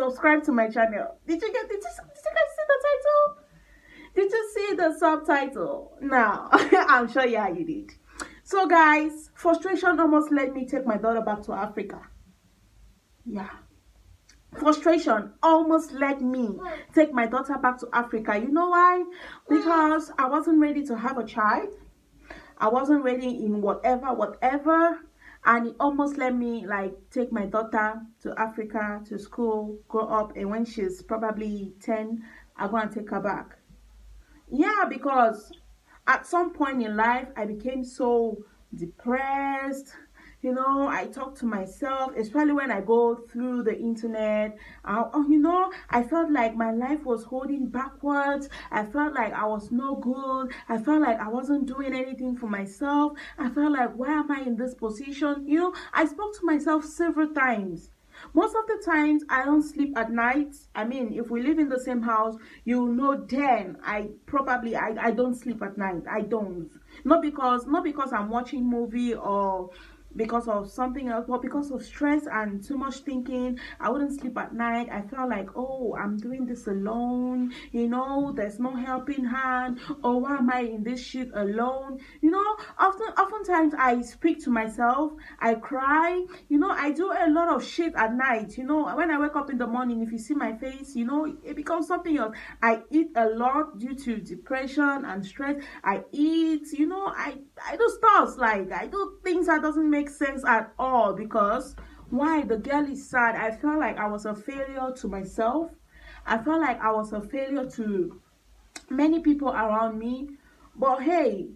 subscribe to my channel. Did you guys see the title? Did you see the subtitle? Now, I'm sure yeah you did. So guys, frustration almost led me take my daughter back to Africa. Yeah. Frustration almost led me take my daughter back to Africa. You know why? Because I wasn't ready to have a child. I wasn't ready in whatever. And it almost let me like take my daughter to Africa, to school, grow up, and when she's probably 10, I'm gonna take her back. Yeah, because at some point in life I became so depressed. I talk to myself, especially when I go through the internet. I felt like my life was holding backwards. I felt like I was no good. I felt like I wasn't doing anything for myself. I felt like, why am I in this position? I spoke to myself several times. Most of the times I don't sleep at night. I mean, if we live in the same house, then I don't sleep at night. I don't. Not because I'm watching movie or because of something else, but because of stress and too much thinking. I wouldn't sleep at night. I felt like, oh, I'm doing this alone, there's no helping hand. Oh, why am I in this shit alone? Oftentimes I speak to myself, I cry. I do a lot of shit at night. When I wake up in the morning, if you see my face, it becomes something else. I eat a lot due to depression and stress. I eat, I do stuff like, I do things that doesn't make sense at all. Because why? The girl is sad. I felt like I was a failure to myself. I felt like I was a failure to many people around me. But hey,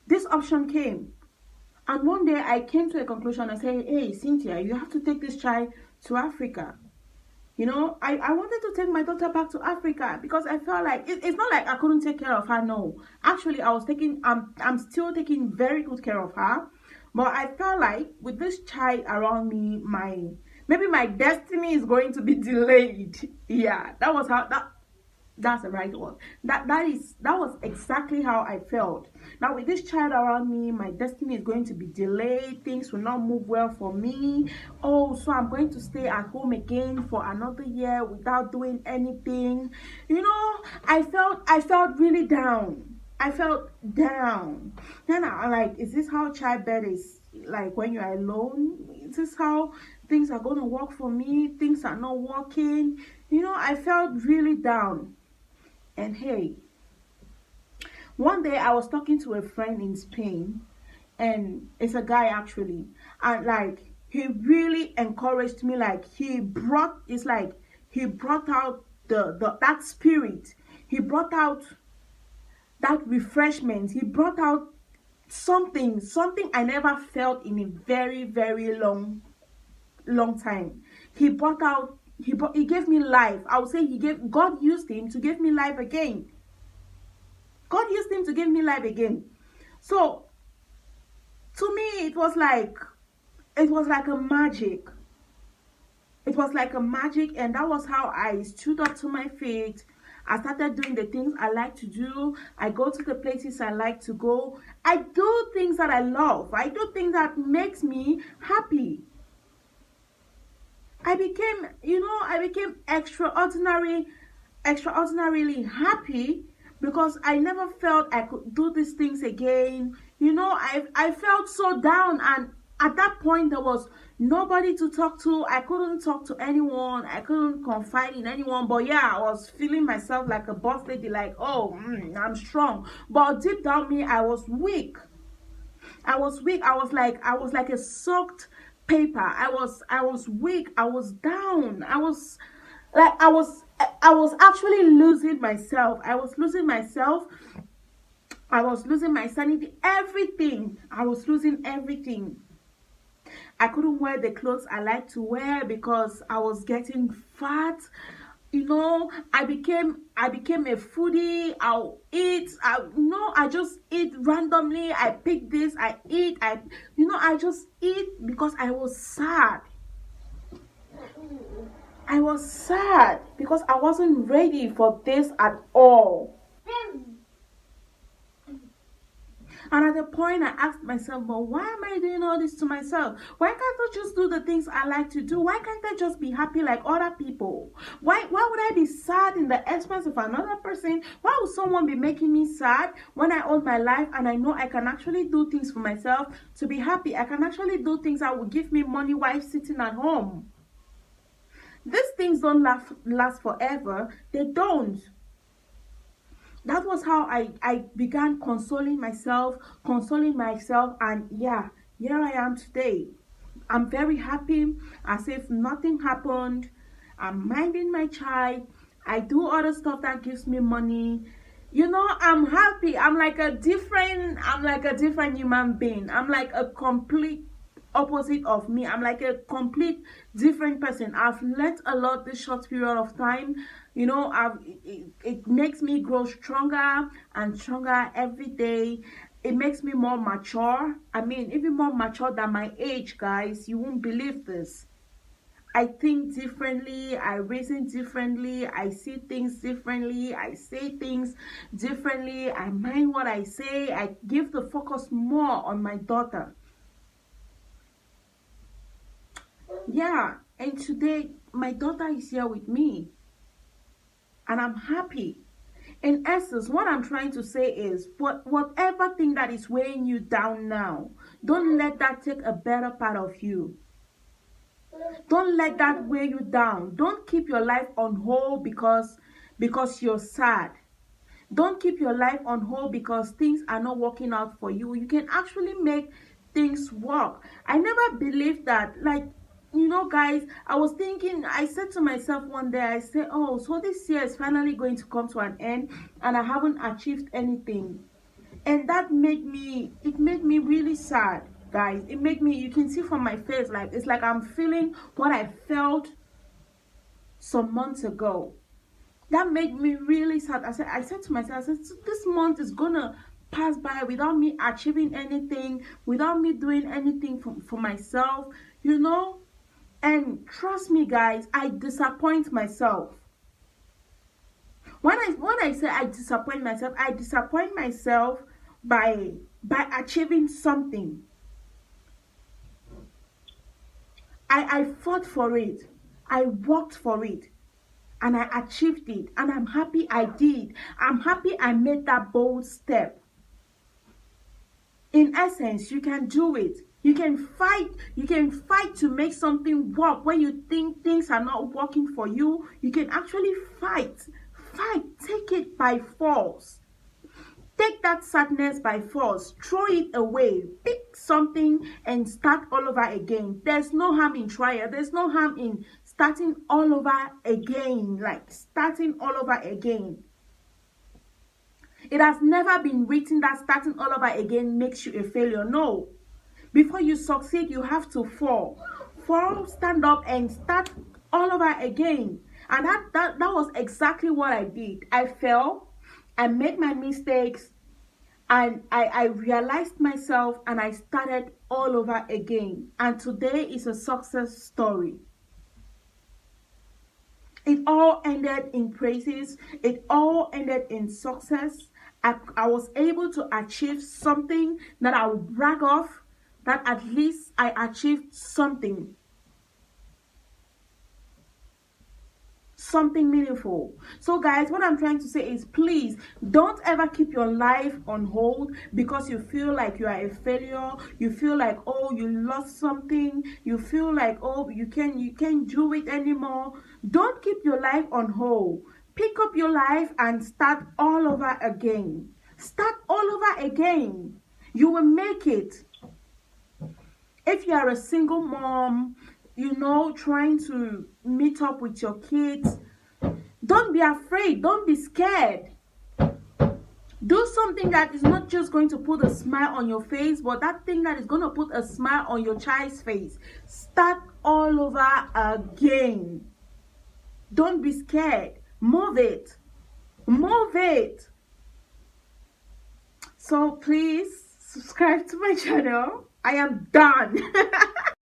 this option came, and one day I came to a conclusion. I said, hey Cynthia, you have to take this child to Africa. I wanted to take my daughter back to Africa because I felt like it's not like I couldn't take care of her. No, actually I'm still taking very good care of her. But I felt like with this child around me, maybe my destiny is going to be delayed. Yeah, that's the right word. That was exactly how I felt. Now with this child around me, my destiny is going to be delayed. Things will not move well for me. Oh, so I'm going to stay at home again for another year without doing anything. I felt really down. I felt down. Then I'm like, is this how childbirth is like when you're alone? Is this how things are going to work for me? Things are not working. I felt really down. And hey, one day I was talking to a friend in Spain, and it's a guy actually, and like he really encouraged me. Like he brought out that spirit. He brought out that refreshment. He brought out something I never felt in a very, very long time. He gave me life. I would say God used him to give me life again. God used him to give me life again. So to me it was like a magic. It was like a magic, and that was how I stood up to my feet. I started doing the things I like to do. I go to the places I like to go. I do things that I love. I do things that makes me happy. I became extraordinarily happy because I never felt I could do these things again. I felt so down, and at that point there was nobody to talk to. I couldn't talk to anyone. I couldn't confide in anyone. But yeah, I was feeling myself like a boss lady, like, oh, I'm strong. But deep down me, I was weak. I was like a soaked paper. I was weak. I was down. I was actually losing myself. I was losing myself. I was losing my sanity. Everything. I was losing everything. I couldn't wear the clothes I like to wear because I was getting fat. I became a foodie. I'll eat. I just eat randomly. I pick this. I eat. I just eat because I was sad. I was sad because I wasn't ready for this at all. And at the point, I asked myself, but why am I doing all this to myself? Why can't I just do the things I like to do? Why can't I just be happy like other people? Why would I be sad in the expense of another person? Why would someone be making me sad when I own my life and I know I can actually do things for myself to be happy? I can actually do things that will give me money while sitting at home. These things don't last forever. They don't. That was how I began consoling myself, and yeah, here I am today. I'm very happy, as if nothing happened. I'm minding my child. I do other stuff that gives me money. You know, I'm happy. I'm like a different human being. I'm like a complete opposite of me. I'm like a complete different person. I've learned a lot this short period of time. You know, it makes me grow stronger and stronger every day. It makes me more mature. I mean, even more mature than my age, guys. You won't believe this. I think differently, I reason differently, I see things differently, I say things differently, I mind what I say, I give the focus more on my daughter. Yeah, and today my daughter is here with me, and I'm happy. In essence, what I'm trying to say is, whatever thing that is weighing you down now, don't let that take a better part of you. Don't let that weigh you down. Don't keep your life on hold because you're sad. Don't keep your life on hold because things are not working out for you. You can actually make things work. I never believed that. Like, you know, guys, I was thinking, I said to myself one day, I said, oh, so this year is finally going to come to an end and I haven't achieved anything. And that made me really sad, guys. It made me, you can see from my face, like, it's like I'm feeling what I felt some months ago. That made me really sad. I said to myself, I said, this month is gonna pass by without me achieving anything, without me doing anything for myself, you know. And trust me, guys, I disappoint myself. When I say I disappoint myself by achieving something. I fought for it. I worked for it. And I achieved it. And I'm happy I did. I'm happy I made that bold step. In essence, you can do it. You can fight to make something work. When you think things are not working for you, you can actually fight. Take it by force. Take that sadness by force. Throw it away. Pick something and start all over again. There's no harm in trial. There's no harm in starting all over again. Like starting all over again. It has never been written that starting all over again makes you a failure. No. Before you succeed, you have to fall. Fall, stand up, and start all over again. And that was exactly what I did. I fell. I made my mistakes. And I realized myself, and I started all over again. And today is a success story. It all ended in praises. It all ended in success. I was able to achieve something that I would brag of, that at least I achieved something. Something meaningful. So guys, what I'm trying to say is, please don't ever keep your life on hold because you feel like you are a failure. You feel like, oh, you lost something. You feel like, oh, you can't do it anymore. Don't keep your life on hold. Pick up your life and start all over again. Start all over again. You will make it. If you are a single mom, you know, trying to meet up with your kids, don't be afraid. Don't be scared. Do something that is not just going to put a smile on your face, but that thing that is going to put a smile on your child's face. Start all over again. Don't be scared. Move it. Move it. So please subscribe to my channel. I am done.